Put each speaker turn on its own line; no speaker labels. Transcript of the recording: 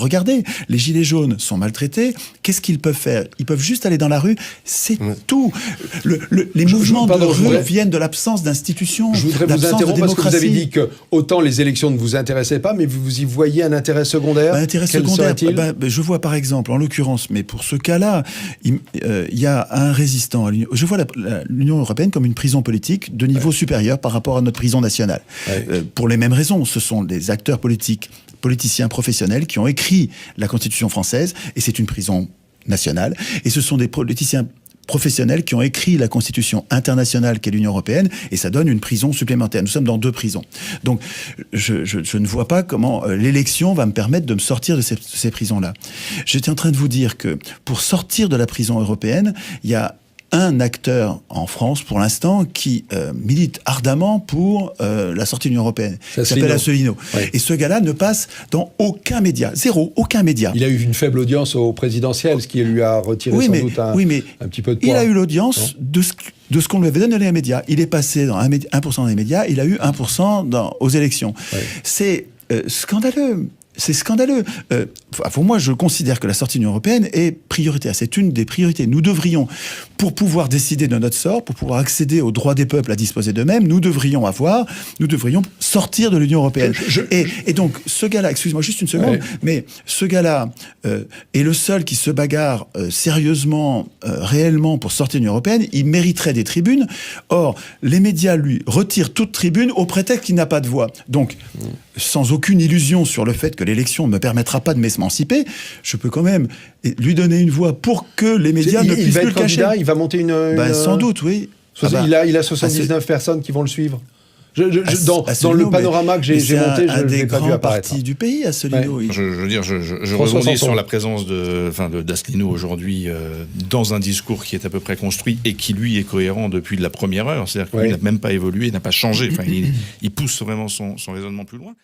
Regardez, les gilets jaunes sont maltraités. Qu'est-ce qu'ils peuvent faire? Ils peuvent juste aller dans la rue. C'est tout. Les mouvements de rue viennent de l'absence d'institutions.
Je voudrais vous interrompre parce que vous avez dit que autant les élections ne vous intéressaient pas, mais vous y voyez un intérêt secondaire.
Intérêt secondaire. Je vois par exemple, en l'occurrence, mais pour ce cas-là, il y a un résistant. Je vois l'Union européenne comme une prison politique de niveau supérieur par rapport à notre prison nationale. Pour les mêmes raisons, ce sont des acteurs politiciens professionnels qui ont écrit la Constitution française, et c'est une prison nationale, et ce sont des politiciens professionnels qui ont écrit la Constitution internationale qu'est l'Union européenne, et ça donne une prison supplémentaire. Nous sommes dans 2 prisons. Donc, je ne vois pas comment l'élection va me permettre de me sortir de ces prisons-là. J'étais en train de vous dire que pour sortir de la prison européenne, il y a un acteur en France, pour l'instant, qui milite ardemment pour la sortie de l'Union européenne. Il s'appelle Asselineau. Et ce gars-là ne passe dans aucun média. Zéro, aucun média.
Il a eu une faible audience au présidentiel, ce qui lui a retiré sans doute un petit peu de poids.
Il a eu l'audience de ce qu'on lui avait donné dans les médias. Il est passé dans 1% dans les médias, il a eu 1% aux élections. C'est scandaleux. C'est scandaleux. Pour moi, je considère que la sortie de l'Union européenne est prioritaire. C'est une des priorités. Nous devrions, pour pouvoir décider de notre sort, pour pouvoir accéder aux droits des peuples à disposer d'eux-mêmes, nous devrions sortir de l'Union européenne. Et donc, ce gars-là, excuse-moi juste une seconde, mais ce gars-là est le seul qui se bagarre sérieusement, réellement pour sortir de l'Union européenne. Il mériterait des tribunes. Or, les médias lui retirent toute tribune au prétexte qu'il n'a pas de voix. Donc, sans aucune illusion sur le fait que l'élection ne me permettra pas de m'émanciper, je peux quand même lui donner une voix pour que les médias ne puissent plus le cacher.
Il va monter
sans doute, oui.
Il a 79 personnes qui vont le suivre. Dans le panorama que j'ai monté, je ne l'ai pas vu apparaître.
C'est un des grands partis du pays, Asselineau.
Je veux dire, je rebondis sur la présence d'Asselineau aujourd'hui dans un discours qui est à peu près construit et qui, lui, est cohérent depuis la première heure. C'est-à-dire qu'il n'a même pas évolué, il n'a pas changé. Il pousse vraiment son raisonnement plus loin.